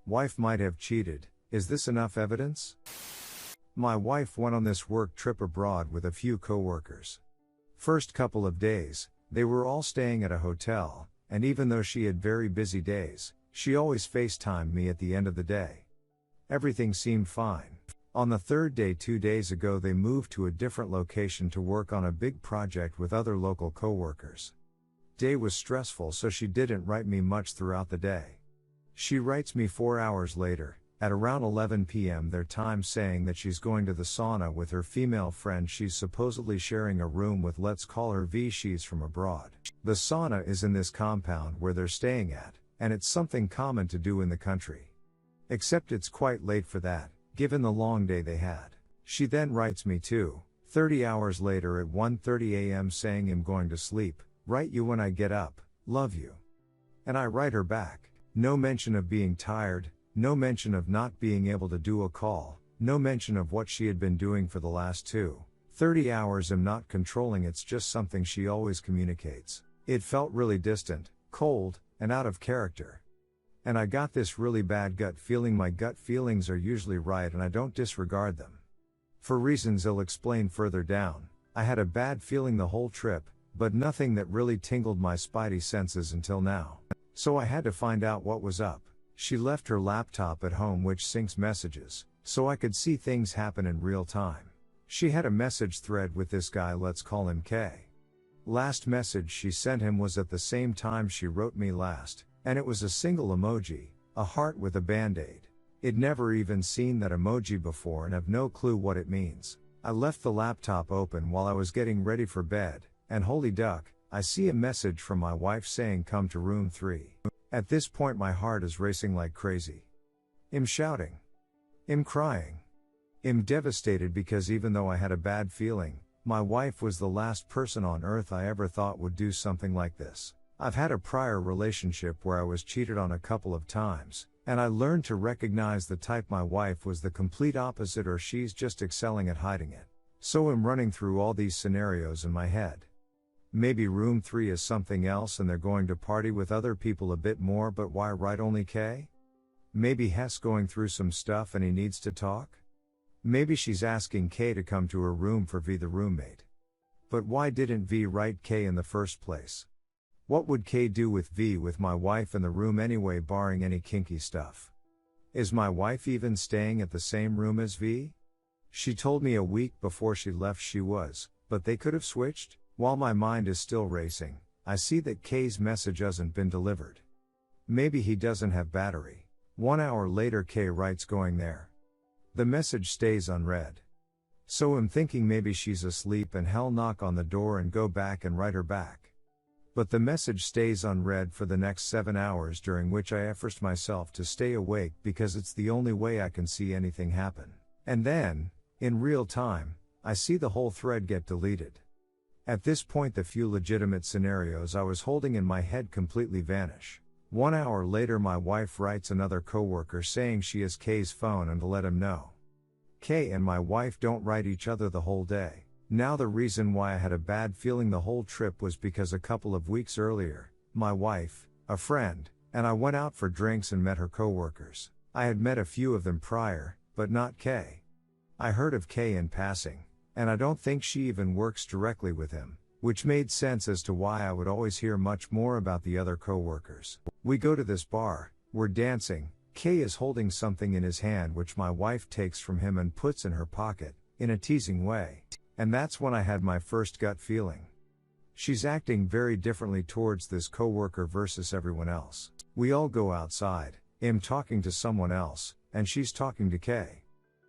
Wife might have cheated. Is this enough evidence? My wife went on this work trip abroad with a few coworkers. First couple of days, they were all staying at a hotel, and even though she had very busy days, she always FaceTimed me at the end of the day. Everything seemed fine. On the third day 2 days ago they moved to a different location to work on a big project with other local coworkers. Day was stressful, so she didn't write me much throughout the day. She writes me 4 hours later, at around 11 p.m. their time, saying that she's going to the sauna with her female friend she's supposedly sharing a room with. Let's call her V. She's from abroad. The sauna is in this compound where they're staying at, and it's something common to do in the country. Except it's quite late for that, given the long day they had. She then writes me 30 hours later at 1:30 a.m. saying, I'm going to sleep, write you when I get up, love you. And I write her back. No mention of being tired, no mention of not being able to do a call, no mention of what she had been doing for the last 30 hours. I'm not controlling, it's just something she always communicates. It felt really distant, cold, and out of character. And I got this really bad gut feeling. My gut feelings are usually right and I don't disregard them. For reasons I'll explain further down, I had a bad feeling the whole trip, but nothing that really tingled my spidey senses until now. So I had to find out what was up. She left her laptop at home which syncs messages, so I could see things happen in real time. She had a message thread with this guy, let's call him K. Last message she sent him was at the same time she wrote me last, and it was a single emoji, a heart with a band-aid. I'd never even seen that emoji before and have no clue what it means. I left the laptop open while I was getting ready for bed, and holy duck, I see a message from my wife saying come to room 3. At this point my heart is racing like crazy. I'm shouting. I'm crying. I'm devastated because even though I had a bad feeling, my wife was the last person on earth I ever thought would do something like this. I've had a prior relationship where I was cheated on a couple of times, and I learned to recognize the type. My wife was the complete opposite, or she's just excelling at hiding it. So I'm running through all these scenarios in my head. Maybe room 3 is something else and they're going to party with other people a bit more, but why write only K? Maybe Hess going through some stuff and he needs to talk? Maybe she's asking K to come to her room for V, the roommate. But why didn't V write K in the first place? What would K do with V with my wife in the room anyway, barring any kinky stuff? Is my wife even staying at the same room as V? She told me a week before she left she was, but they could have switched? While my mind is still racing, I see that K's message hasn't been delivered. Maybe he doesn't have battery. 1 hour later K writes going there. The message stays unread. So I'm thinking maybe she's asleep and hell, knock on the door and go back and write her back. But the message stays unread for the next 7 hours, during which I forced myself to stay awake because it's the only way I can see anything happen. And then, in real time, I see the whole thread get deleted. At this point the few legitimate scenarios I was holding in my head completely vanish. 1 hour later my wife writes another coworker saying she has K's phone and to let him know. K and my wife don't write each other the whole day. Now the reason why I had a bad feeling the whole trip was because a couple of weeks earlier, my wife, a friend, and I went out for drinks and met her coworkers. I had met a few of them prior, but not K. I heard of K in passing, and I don't think she even works directly with him, which made sense as to why I would always hear much more about the other coworkers. We go to this bar, we're dancing, K is holding something in his hand which my wife takes from him and puts in her pocket, in a teasing way. And that's when I had my first gut feeling. She's acting very differently towards this coworker versus everyone else. We all go outside, I'm talking to someone else, and she's talking to K.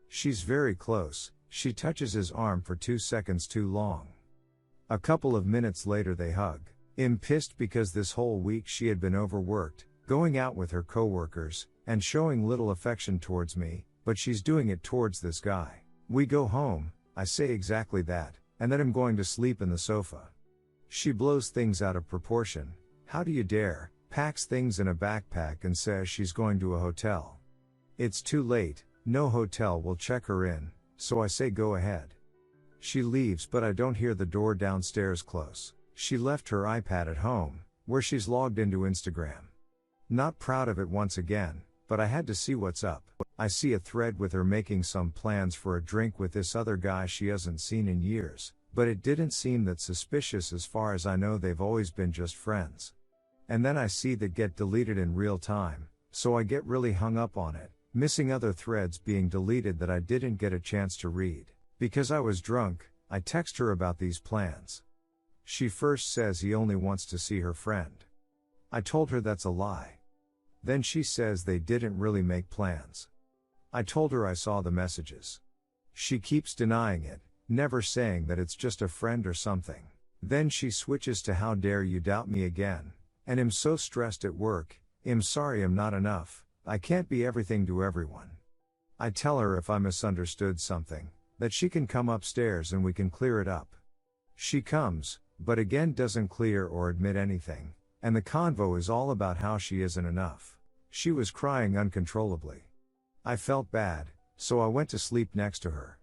She's very close, she touches his arm for 2 seconds too long. A couple of minutes later they hug. I'm pissed because this whole week she had been overworked, going out with her coworkers, and showing little affection towards me, but she's doing it towards this guy. We go home, I say exactly that, and that I'm going to sleep in the sofa. She blows things out of proportion. How do you dare? Packs things in a backpack and says she's going to a hotel. It's too late, no hotel will check her in, so I say go ahead. She leaves but I don't hear the door downstairs close. She left her iPad at home, where she's logged into Instagram. Not proud of it once again, but I had to see what's up. I see a thread with her making some plans for a drink with this other guy she hasn't seen in years, but it didn't seem that suspicious. As far as I know, they've always been just friends. And then I see that get deleted in real time, so I get really hung up on it, missing other threads being deleted that I didn't get a chance to read. Because I was drunk, I text her about these plans. She first says he only wants to see her friend. I told her that's a lie. Then she says they didn't really make plans. I told her I saw the messages. She keeps denying it, never saying that it's just a friend or something. Then she switches to how dare you doubt me again, and I'm so stressed at work, I'm sorry I'm not enough, I can't be everything to everyone. I tell her if I misunderstood something, that she can come upstairs and we can clear it up. She comes, but again doesn't clear or admit anything, and the convo is all about how she isn't enough. She was crying uncontrollably. I felt bad, so I went to sleep next to her.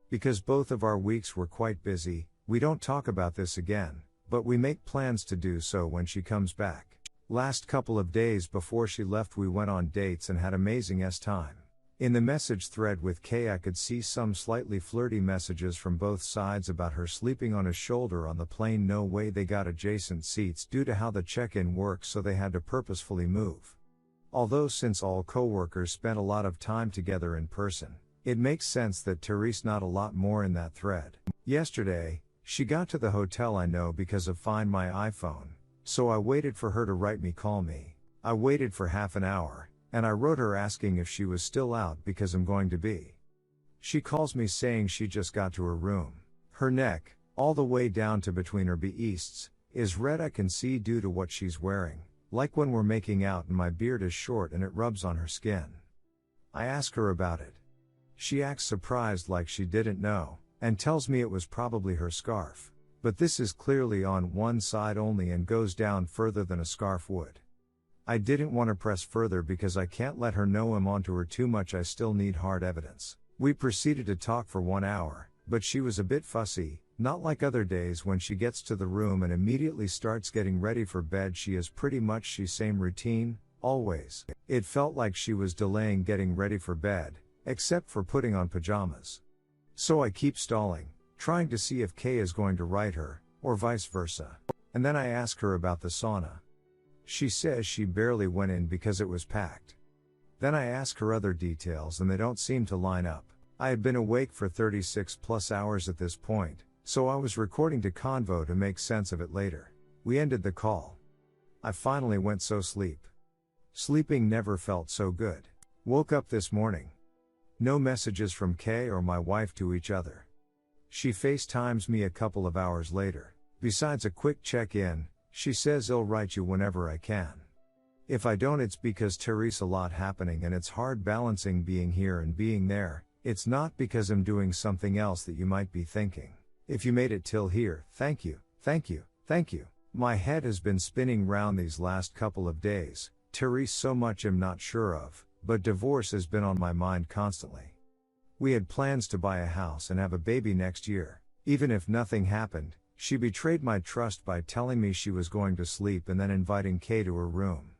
Because both of our weeks were quite busy, we don't talk about this again, but we make plans to do so when she comes back. Last couple of days before she left we went on dates and had amazing time. In the message thread with Kay I could see some slightly flirty messages from both sides about her sleeping on his shoulder on the plane. No way they got adjacent seats due to how the check-in works, so they had to purposefully move. Although since all co-workers spent a lot of time together in person, it makes sense that Therese not a lot more in that thread. Yesterday, she got to the hotel I know because of Find My iPhone, so I waited for her to write me call me. I waited for half an hour, and I wrote her asking if she was still out because I'm going to be. She calls me saying she just got to her room. Her neck, all the way down to between her B-easts, is red. I can see due to what she's wearing, like when we're making out and my beard is short and it rubs on her skin. I ask her about it. She acts surprised like she didn't know, and tells me it was probably her scarf. But this is clearly on one side only and goes down further than a scarf would. I didn't want to press further because I can't let her know I'm onto her too much. I still need hard evidence. We proceeded to talk for 1 hour, but she was a bit fussy, not like other days when she gets to the room and immediately starts getting ready for bed. She is pretty much the same routine, always. It felt like she was delaying getting ready for bed, except for putting on pajamas. So I keep stalling, trying to see if Kay is going to write her, or vice versa. And then I ask her about the sauna. She says she barely went in because it was packed. Then I ask her other details and they don't seem to line up. I had been awake for 36 plus hours at this point, so I was recording to Convo to make sense of it later. We ended the call. I finally went so sleep. Sleeping never felt so good. Woke up this morning. No messages from Kay or my wife to each other. She FaceTimes me a couple of hours later. Besides a quick check-in, she says I'll write you whenever I can. If I don't, it's because Therese a lot happening and it's hard balancing being here and being there. It's not because I'm doing something else that you might be thinking. If you made it till here, thank you, thank you, thank you. My head has been spinning round these last couple of days. Therese so much I'm not sure of, but divorce has been on my mind constantly. We had plans to buy a house and have a baby next year. Even if nothing happened, she betrayed my trust by telling me she was going to sleep and then inviting Kay to her room.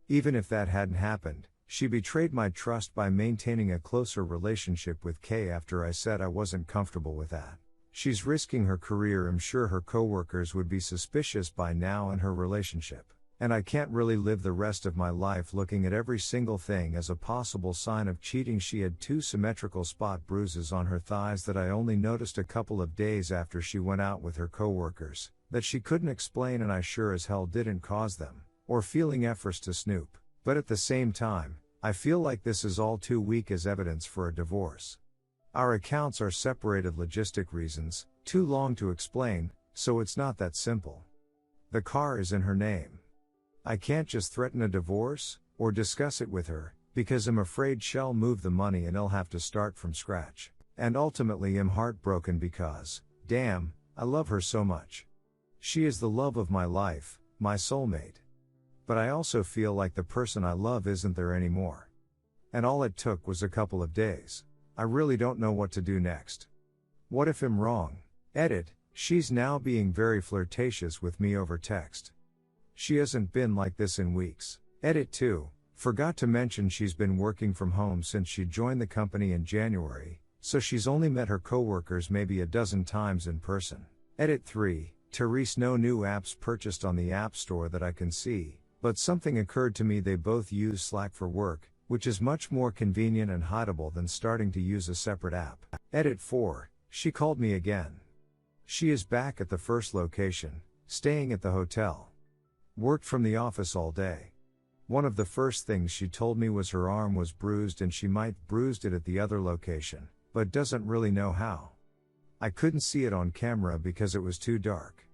Even if that hadn't happened, she betrayed my trust by maintaining a closer relationship with Kay after I said I wasn't comfortable with that. She's risking her career. I'm sure her coworkers would be suspicious by now in her relationship. And I can't really live the rest of my life looking at every single thing as a possible sign of cheating. She had 2 symmetrical spot bruises on her thighs that I only noticed a couple of days after she went out with her coworkers, that she couldn't explain, and I sure as hell didn't cause them, or feeling efforts to snoop. But at the same time, I feel like this is all too weak as evidence for a divorce. Our accounts are separated logistic reasons, too long to explain, so it's not that simple. The car is in her name. I can't just threaten a divorce, or discuss it with her, because I'm afraid she'll move the money and I'll have to start from scratch. And ultimately I'm heartbroken because, damn, I love her so much. She is the love of my life, my soulmate. But I also feel like the person I love isn't there anymore. And all it took was a couple of days. I really don't know what to do next. What if I'm wrong? Edit, she's now being very flirtatious with me over text. She hasn't been like this in weeks. Edit 2, Forgot to mention she's been working from home since she joined the company in January, so she's only met her coworkers maybe a dozen times in person. Edit 3, Therese. No new apps purchased on the App Store that I can see, but something occurred to me. They both use Slack for work, which is much more convenient and hideable than starting to use a separate app. Edit 4, she called me again. She is back at the first location, staying at the hotel. Worked from the office all day. One of the first things she told me was her arm was bruised and she might bruised it at the other location, but doesn't really know how. I couldn't see it on camera because it was too dark.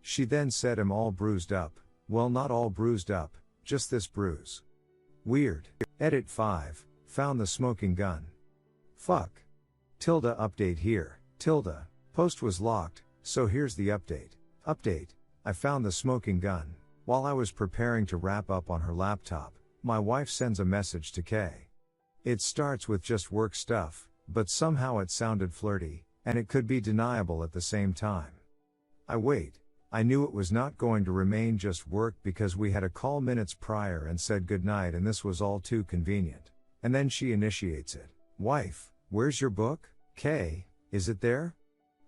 She then said I'm all bruised up. Well, not all bruised up, just this bruise. Weird. Edit 5, found the smoking gun. Fuck. Tilda update here, tilda. Post was locked, so here's the update. Update, I found the smoking gun. While I was preparing to wrap up on her laptop, my wife sends a message to Kay. It starts with just work stuff, but somehow it sounded flirty, and it could be deniable at the same time. I wait. I knew it was not going to remain just work because we had a call minutes prior and said goodnight, and this was all too convenient. And then she initiates it. Wife, where's your book? Kay, is it there?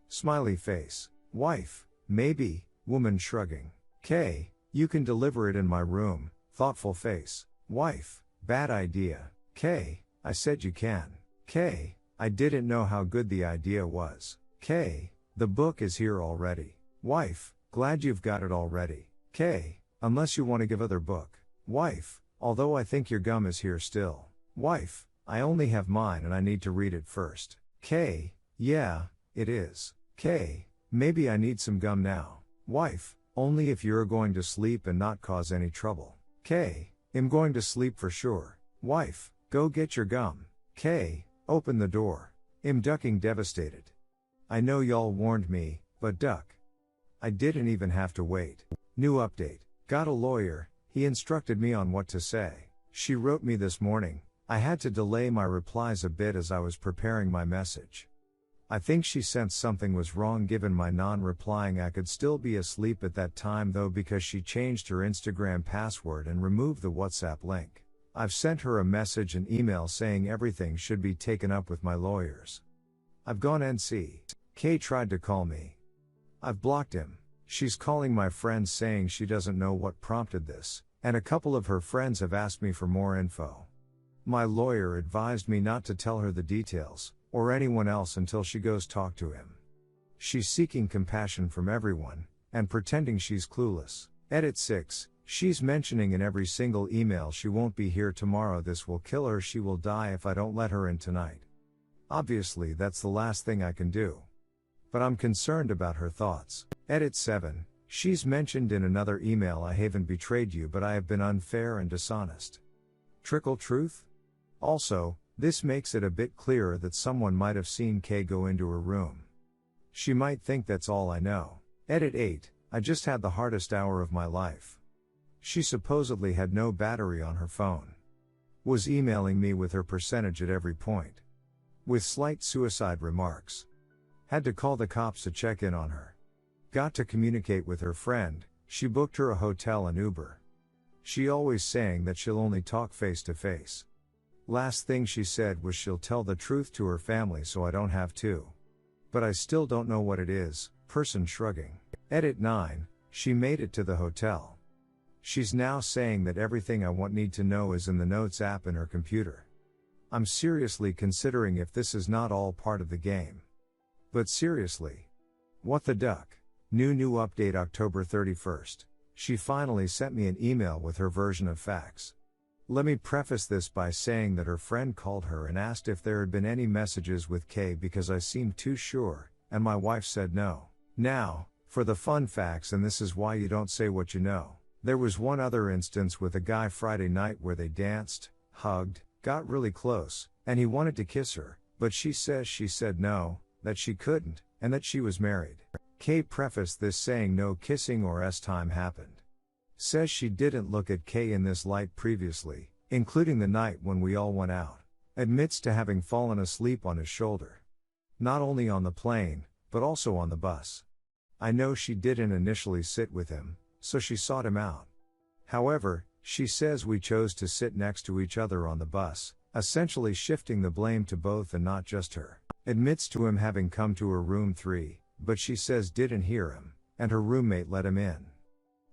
Smiley face. Wife, maybe. Woman shrugging. Kay, you can deliver it in my room. Thoughtful face. Wife, bad idea. Kay, I said you can. Kay, I didn't know how good the idea was. Kay, the book is here already. Wife, glad you've got it already. Kay, unless you want to give other book. Wife, although I think your gum is here still. Wife, I only have mine and I need to read it first. Kay, yeah, it is. Kay, maybe I need some gum now. Wife, only if you're going to sleep and not cause any trouble. Kay, I'm going to sleep for sure. Wife, go get your gum. Kay, open the door. I'm ducking devastated. I know y'all warned me, but duck. I didn't even have to wait. New update. Got a lawyer, he instructed me on what to say. She wrote me this morning. I had to delay my replies a bit as I was preparing my message. I think she sensed something was wrong given my non-replying. I could still be asleep at that time though because she changed her Instagram password and removed the WhatsApp link. I've sent her a message and email saying everything should be taken up with my lawyers. I've gone NC. Kay tried to call me. I've blocked him. She's calling my friends saying she doesn't know what prompted this, and a couple of her friends have asked me for more info. My lawyer advised me not to tell her the details, or anyone else until she goes talk to him. She's seeking compassion from everyone, and pretending she's clueless. Edit 6, she's mentioning in every single email she won't be here tomorrow. This will kill her. She will die if I don't let her in tonight. Obviously that's the last thing I can do. But I'm concerned about her thoughts. Edit 7, she's mentioned in another email I haven't betrayed you but I have been unfair and dishonest. Trickle truth? Also, this makes it a bit clearer that someone might have seen Kay go into her room. She might think that's all I know. Edit 8, I just had the hardest hour of my life. She supposedly had no battery on her phone. Was emailing me with her percentage at every point. With slight suicide remarks. Had to call the cops to check in on her. Got to communicate with her friend, she booked her a hotel and Uber. She always saying that she'll only talk face to face. Last thing she said was she'll tell the truth to her family so I don't have to. But I still don't know what it is, person shrugging. Edit 9, she made it to the hotel. She's now saying that everything I need to know is in the Notes app in her computer. I'm seriously considering if this is not all part of the game. But seriously. What the duck? New update October 31st. She finally sent me an email with her version of facts. Let me preface this by saying that her friend called her and asked if there had been any messages with Kay because I seemed too sure, and my wife said no. Now, for the fun facts, and this is why you don't say what you know. There was one other instance with a guy Friday night where they danced, hugged, got really close, and he wanted to kiss her, but she says she said no, that she couldn't, and that she was married. Kay prefaced this saying no kissing or s-time happened. Says she didn't look at Kay in this light previously, including the night when we all went out. Admits to having fallen asleep on his shoulder. Not only on the plane, but also on the bus. I know she didn't initially sit with him, so she sought him out. However, She says we chose to sit next to each other on the bus, essentially shifting the blame to both and not just her. Admits to him having come to her room 3, but she says didn't hear him, and her roommate let him in.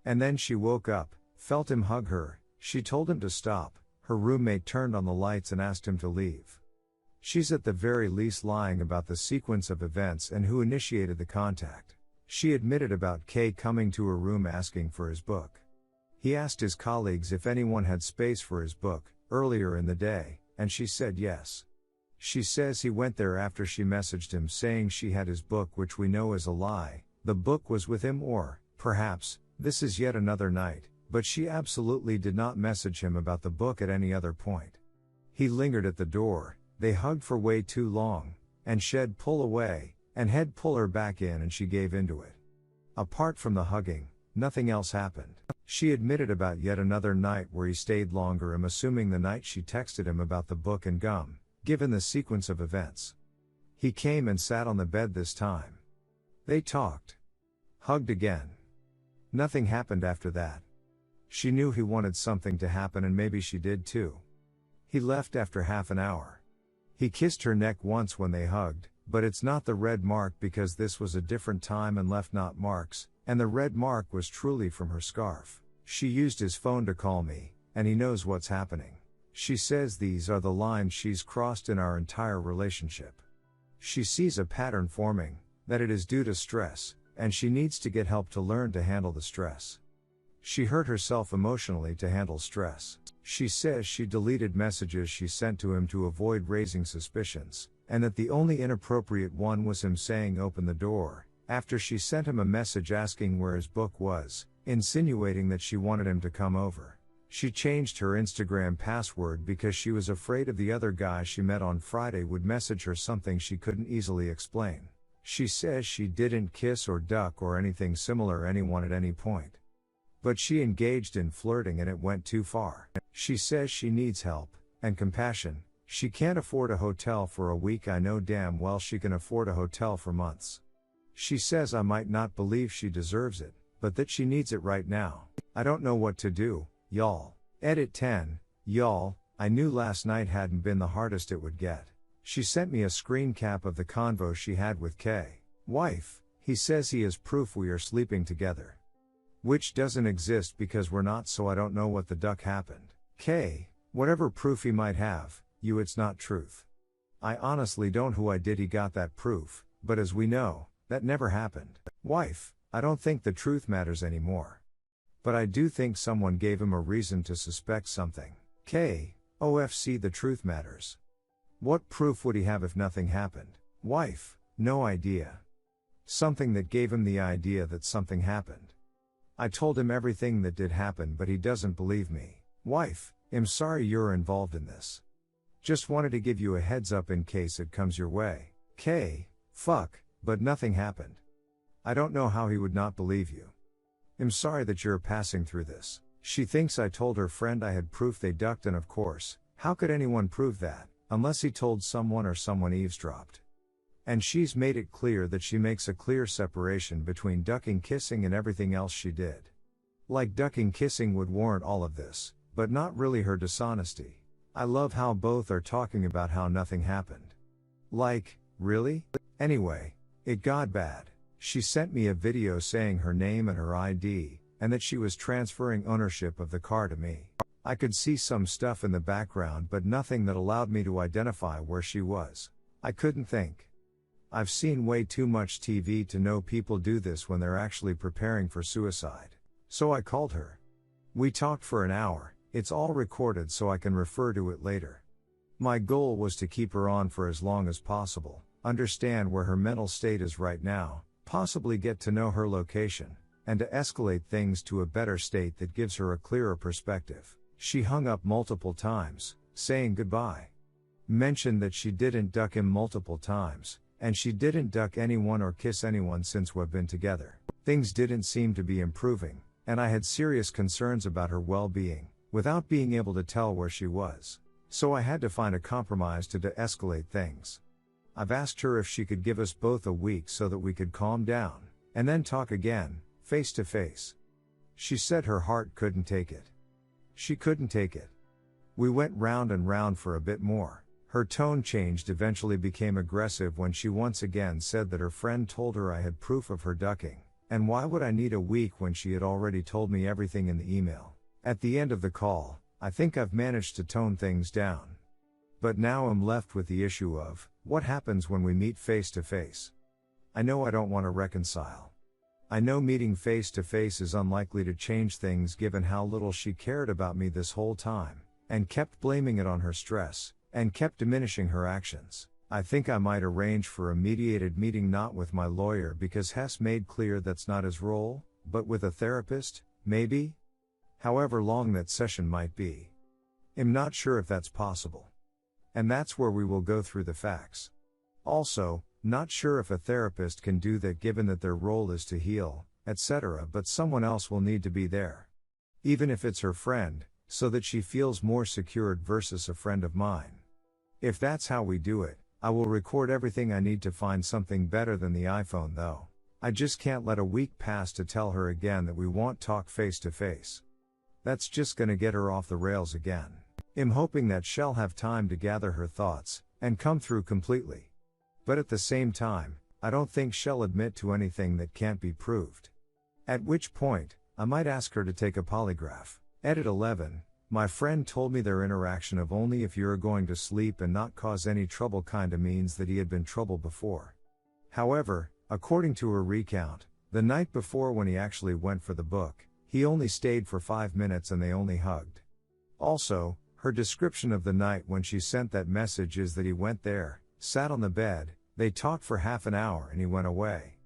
And then she woke up, felt him hug her, she told him to stop, her roommate turned on the lights and asked him to leave. She's at the very least lying about the sequence of events and who initiated the contact. She admitted about K coming to her room asking for his book. He asked his colleagues if anyone had space for his book, earlier in the day, and she said yes. She says he went there after she messaged him saying she had his book, which we know is a lie. The book was with him, or, perhaps, this is yet another night, but she absolutely did not message him about the book at any other point. He lingered at the door, they hugged for way too long, and she'd pull away, and he'd pull her back in and she gave into it. Apart from the hugging, nothing else happened. She admitted about yet another night where he stayed longer, I'm assuming the night she texted him about the book and gum, given the sequence of events. He came and sat on the bed this time. They talked. Hugged again. Nothing happened after that. She knew he wanted something to happen and maybe she did too. He left after half an hour. He kissed her neck once when they hugged, but it's not the red mark because this was a different time and left not marks, and the red mark was truly from her scarf. She used his phone to call me, and he knows what's happening. She says these are the lines she's crossed in our entire relationship. She sees a pattern forming, that it is due to stress, and she needs to get help to learn to handle the stress. She hurt herself emotionally to handle stress. She says she deleted messages she sent to him to avoid raising suspicions, and that the only inappropriate one was him saying open the door, after she sent him a message asking where his book was, insinuating that she wanted him to come over. She changed her Instagram password because she was afraid of the other guy she met on Friday would message her something she couldn't easily explain. She says she didn't kiss or duck or anything similar anyone at any point. But she engaged in flirting and it went too far. She says she needs help and compassion. She can't afford a hotel for a week. I know damn well she can afford a hotel for months. She says I might not believe she deserves it, but that she needs it right now. I don't know what to do, y'all. Edit 10, y'all, I knew last night hadn't been the hardest it would get. She sent me a screen cap of the convo she had with K. Wife, he says he has proof we are sleeping together. Which doesn't exist because we're not, so I don't know what the duck happened. K, whatever proof he might have, it's not truth. I honestly don't who I did he got that proof, but as we know, that never happened. Wife, I don't think the truth matters anymore. But I do think someone gave him a reason to suspect something. K, OFC the truth matters. What proof would he have if nothing happened? Wife, no idea. Something that gave him the idea that something happened. I told him everything that did happen but he doesn't believe me. Wife, I'm sorry you're involved in this. Just wanted to give you a heads up in case it comes your way. K, fuck, but nothing happened. I don't know how he would not believe you. I'm sorry that you're passing through this. She thinks I told her friend I had proof they ducked, and of course, how could anyone prove that, unless he told someone or someone eavesdropped. And she's made it clear that she makes a clear separation between ducking kissing and everything else she did. Like ducking kissing would warrant all of this, but not really her dishonesty. I love how both are talking about how nothing happened. Like, really? Anyway, it got bad. She sent me a video saying her name and her ID, and that she was transferring ownership of the car to me. I could see some stuff in the background but nothing that allowed me to identify where she was. I couldn't think. I've seen way too much TV to know people do this when they're actually preparing for suicide. So I called her. We talked for an hour, it's all recorded so I can refer to it later. My goal was to keep her on for as long as possible, understand where her mental state is right now, possibly get to know her location, and to escalate things to a better state that gives her a clearer perspective. She hung up multiple times, saying goodbye. Mentioned that she didn't duck him multiple times, and she didn't duck anyone or kiss anyone since we've been together. Things didn't seem to be improving, and I had serious concerns about her well-being, without being able to tell where she was. So I had to find a compromise to de-escalate things. I've asked her if she could give us both a week so that we could calm down, and then talk again, face to face. She said her heart couldn't take it. She couldn't take it. We went round and round for a bit more. Her tone changed, eventually became aggressive when she once again said that her friend told her I had proof of her ducking, and why would I need a week when she had already told me everything in the email. At the end of the call, I think I've managed to tone things down. But now I'm left with the issue of, what happens when we meet face to face? I know I don't want to reconcile. I know meeting face to face is unlikely to change things given how little she cared about me this whole time, and kept blaming it on her stress, and kept diminishing her actions. I think I might arrange for a mediated meeting, not with my lawyer because Hess made clear that's not his role, but with a therapist, maybe? However long that session might be. I'm not sure if that's possible. And that's where we will go through the facts. Also, not sure if a therapist can do that given that their role is to heal, etc., but someone else will need to be there. Even if it's her friend, so that she feels more secured versus a friend of mine. If that's how we do it, I will record everything I need to find something better than the iPhone though. I just can't let a week pass to tell her again that we won't talk face to face. That's just gonna get her off the rails again. I'm hoping that she'll have time to gather her thoughts, and come through completely. But at the same time, I don't think she'll admit to anything that can't be proved. At which point, I might ask her to take a polygraph. Edit 11, my friend told me their interaction of only if you're going to sleep and not cause any trouble kinda means that he had been trouble before. However, according to her recount, the night before when he actually went for the book, he only stayed for 5 minutes and they only hugged. Also, her description of the night when she sent that message is that he went there, sat on the bed, they talked for half an hour and he went away.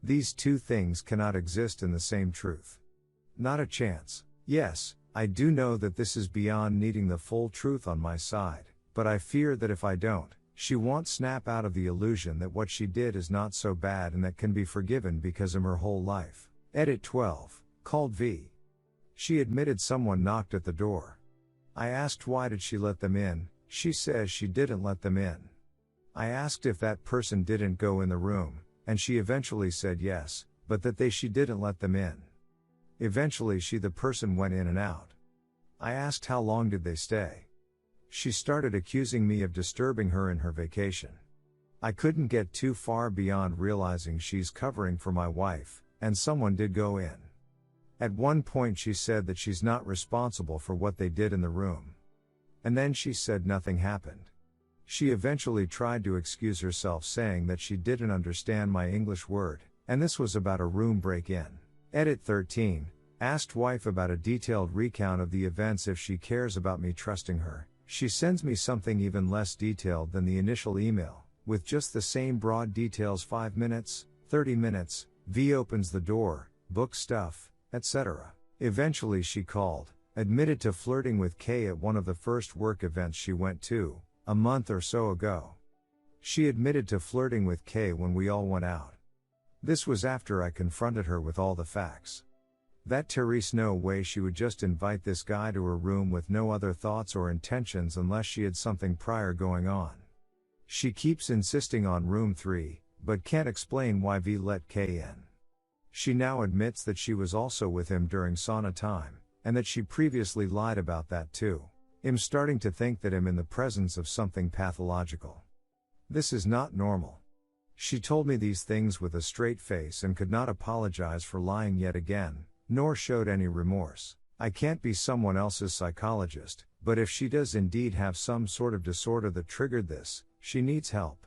These two things cannot exist in the same truth. Not a chance. Yes, I do know that this is beyond needing the full truth on my side, but I fear that if I don't, she won't snap out of the illusion that what she did is not so bad and that can be forgiven because of her whole life. Edit 12, called V. She admitted someone knocked at the door. I asked why did she let them in, she says she didn't let them in. I asked if that person didn't go in the room, and she eventually said yes, but that she didn't let them in. Eventually the person went in and out. I asked how long did they stay. She started accusing me of disturbing her in her vacation. I couldn't get too far beyond realizing she's covering for my wife, and someone did go in. At one point she said that she's not responsible for what they did in the room. And then she said nothing happened. She eventually tried to excuse herself saying that she didn't understand my English word, and this was about a room break-in. Edit 13, asked wife about a detailed recount of the events if she cares about me trusting her. She sends me something even less detailed than the initial email, with just the same broad details: 5 minutes, 30 minutes, V opens the door, book stuff, etc. Eventually she called, admitted to flirting with K at one of the first work events she went to, a month or so ago. She admitted to flirting with K when we all went out. This was after I confronted her with all the facts. That Therese, no way she would just invite this guy to her room with no other thoughts or intentions unless she had something prior going on. She keeps insisting on room 3, but can't explain why V let K in. She now admits that she was also with him during sauna time, and that she previously lied about that too. I'm starting to think that I'm in the presence of something pathological. This is not normal. She told me these things with a straight face and could not apologize for lying yet again, nor showed any remorse. I can't be someone else's psychologist, but if she does indeed have some sort of disorder that triggered this, she needs help.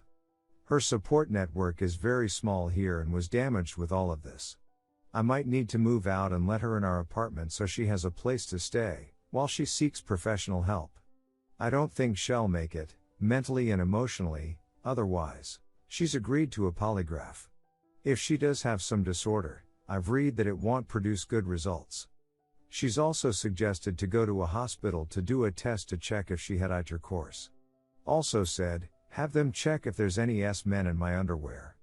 Her support network is very small here and was damaged with all of this. I might need to move out and let her in our apartment so she has a place to stay, while she seeks professional help. I don't think she'll make it, mentally and emotionally, otherwise. She's agreed to a polygraph. If she does have some disorder, I've read that it won't produce good results. She's also suggested to go to a hospital to do a test to check if she had intercourse. Also said, have them check if there's any men in my underwear.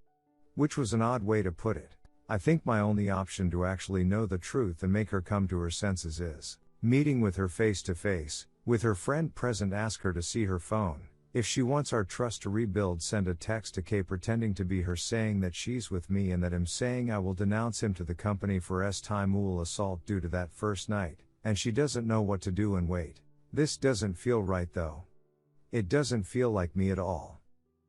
Which was an odd way to put it. I think my only option to actually know the truth and make her come to her senses is meeting with her face to face, with her friend present. Ask her to see her phone. If she wants our trust to rebuild, send a text to K pretending to be her saying that she's with me and that I'm saying I will denounce him to the company for time assault due to that first night, and she doesn't know what to do and wait. This doesn't feel right though. It doesn't feel like me at all.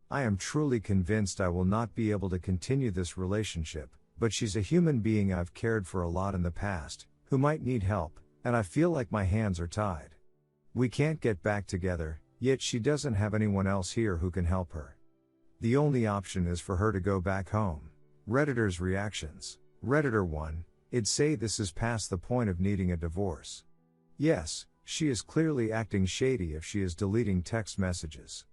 I am truly convinced I will not be able to continue this relationship, but she's a human being I've cared for a lot in the past, who might need help, and I feel like my hands are tied. We can't get back together, yet she doesn't have anyone else here who can help her. The only option is for her to go back home. Redditors' reactions. Redditor 1, I'd say this is past the point of needing a divorce. Yes, she is clearly acting shady if she is deleting text messages.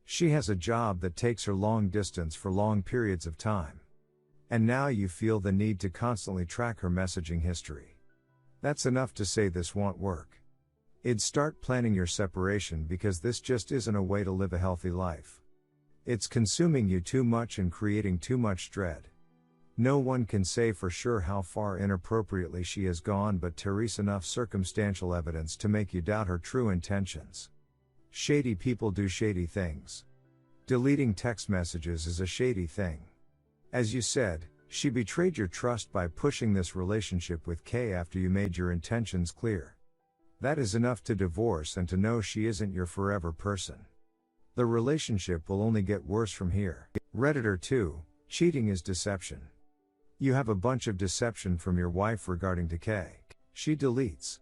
She has a job that takes her long distance for long periods of time. And now you feel the need to constantly track her messaging history. That's enough to say this won't work. I'd start planning your separation because this just isn't a way to live a healthy life. It's consuming you too much and creating too much dread. No one can say for sure how far inappropriately she has gone, but there's enough circumstantial evidence to make you doubt her true intentions. Shady people do shady things. Deleting text messages is a shady thing. As you said, she betrayed your trust by pushing this relationship with Kay after you made your intentions clear. That is enough to divorce and to know she isn't your forever person. The relationship will only get worse from here. Redditor 2, cheating is deception. You have a bunch of deception from your wife regarding to Kay. She deletes.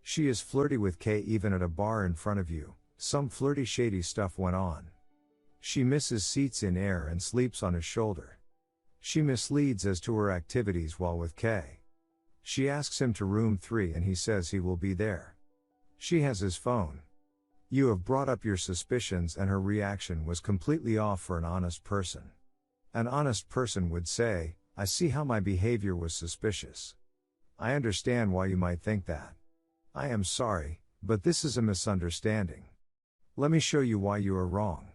She is flirty with Kay even at a bar in front of you. Some flirty shady stuff went on. She misses seats in air and sleeps on his shoulder. She misleads as to her activities while with Kay. She asks him to room 3 and he says he will be there. She has his phone. You have brought up your suspicions and her reaction was completely off for an honest person. An honest person would say, I see how my behavior was suspicious. I understand why you might think that. I am sorry, but this is a misunderstanding. Let me show you why you are wrong.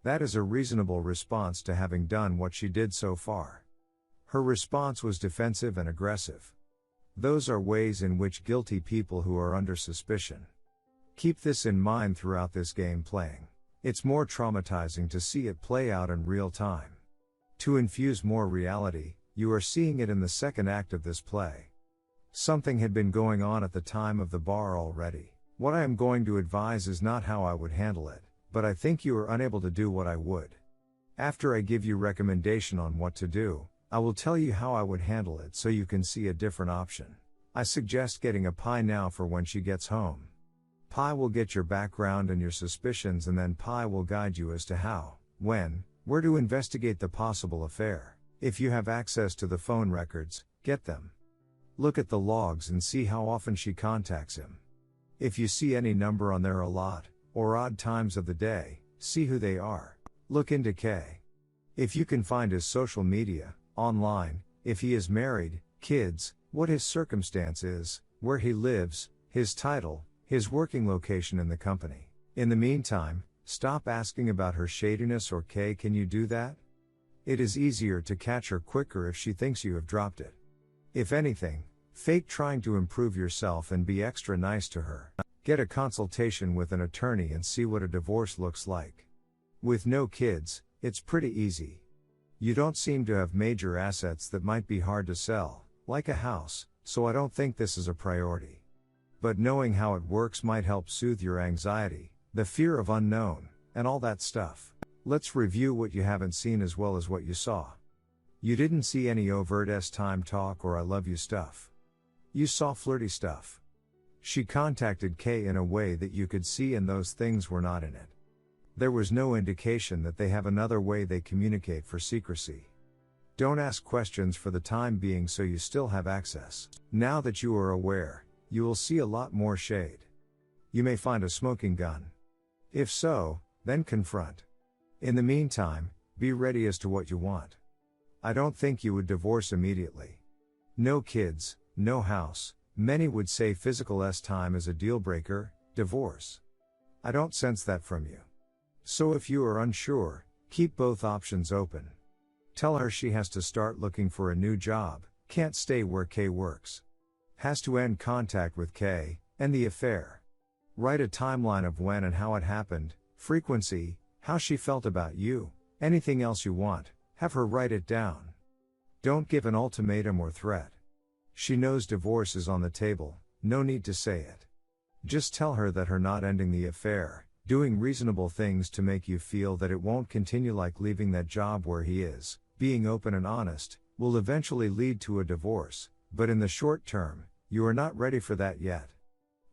That is a reasonable response to having done what she did so far. Her response was defensive and aggressive. Those are ways in which guilty people who are under suspicion. Keep this in mind throughout this game playing. It's more traumatizing to see it play out in real time. To infuse more reality, you are seeing it in the second act of this play. Something had been going on at the time of the bar already. What I am going to advise is not how I would handle it, but I think you are unable to do what I would. After I give you recommendation on what to do, I will tell you how I would handle it so you can see a different option. I suggest getting a pie now for when she gets home. Pie will get your background and your suspicions, and then Pie will guide you as to how, when, where to investigate the possible affair. If you have access to the phone records, get them. Look at the logs and see how often she contacts him. If you see any number on there a lot, or odd times of the day, see who they are. Look into Kay. If you can find his social media, online, if he is married, kids, what his circumstance is, where he lives, his title, his working location in the company. In the meantime, stop asking about her shadiness or Kay. Can you do that? It is easier to catch her quicker if she thinks you have dropped it. If anything, fake trying to improve yourself and be extra nice to her. Get a consultation with an attorney and see what a divorce looks like. With no kids, it's pretty easy. You don't seem to have major assets that might be hard to sell, like a house, so I don't think this is a priority. But knowing how it works might help soothe your anxiety, the fear of unknown, and all that stuff. Let's review what you haven't seen as well as what you saw. You didn't see any overt time talk or I love you stuff. You saw flirty stuff. She contacted Kay in a way that you could see, and those things were not in it. There was no indication that they have another way they communicate for secrecy. Don't ask questions for the time being so you still have access. Now that you are aware, you will see a lot more shade. You may find a smoking gun. If so, then confront. In the meantime, be ready as to what you want. I don't think you would divorce immediately. No kids, no house. Many would say physical time is a deal breaker. Divorce. I don't sense that from you. So if you are unsure, keep both options open. Tell her she has to start looking for a new job, can't stay where Kay works. Has to end contact with Kay, and the affair. Write a timeline of when and how it happened, frequency, how she felt about you, anything else you want, have her write it down. Don't give an ultimatum or threat. She knows divorce is on the table, no need to say it. Just tell her that her not ending the affair, doing reasonable things to make you feel that it won't continue, like leaving that job where he is, being open and honest, will eventually lead to a divorce, but in the short term, you are not ready for that yet.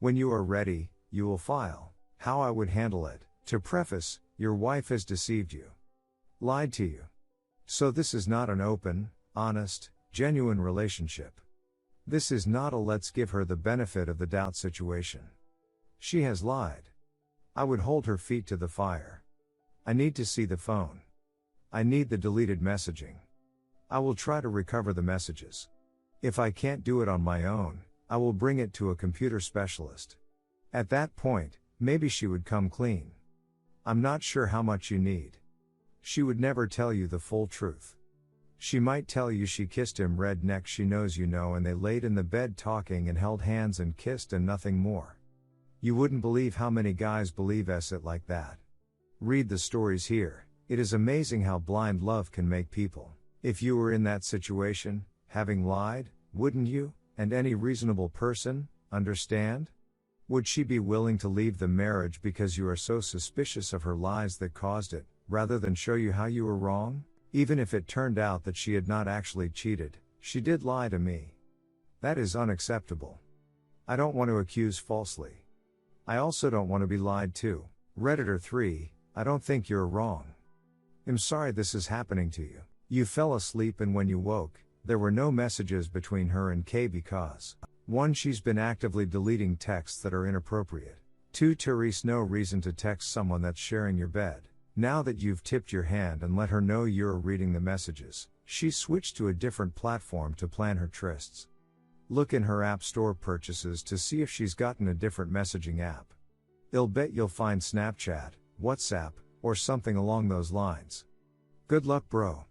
When you are ready, you will file. How I would handle it. To preface, your wife has deceived you. Lied to you. So this is not an open, honest, genuine relationship. This is not a let's give her the benefit of the doubt situation. She has lied. I would hold her feet to the fire. I need to see the phone. I need the deleted messaging. I will try to recover the messages. If I can't do it on my own, I will bring it to a computer specialist. At that point, maybe she would come clean. I'm not sure how much you need. She would never tell you the full truth. She might tell you she kissed him redneck, she knows you know, and they laid in the bed talking and held hands and kissed and nothing more. You wouldn't believe how many guys believe it like that. Read the stories here. It is amazing how blind love can make people. If you were in that situation, having lied, wouldn't you, and any reasonable person, understand? Would she be willing to leave the marriage because you are so suspicious of her lies that caused it, rather than show you how you were wrong? Even if it turned out that she had not actually cheated, she did lie to me. That is unacceptable. I don't want to accuse falsely. I also don't want to be lied to. Redditor 3, I don't think you're wrong. I'm sorry this is happening to you. You fell asleep and when you woke, there were no messages between her and Kay because 1. She's been actively deleting texts that are inappropriate. 2. Therese, no reason to text someone that's sharing your bed. Now that you've tipped your hand and let her know you're reading the messages, she's switched to a different platform to plan her trysts. Look in her App Store purchases to see if she's gotten a different messaging app. I'll bet you'll find Snapchat, WhatsApp, or something along those lines. Good luck, bro.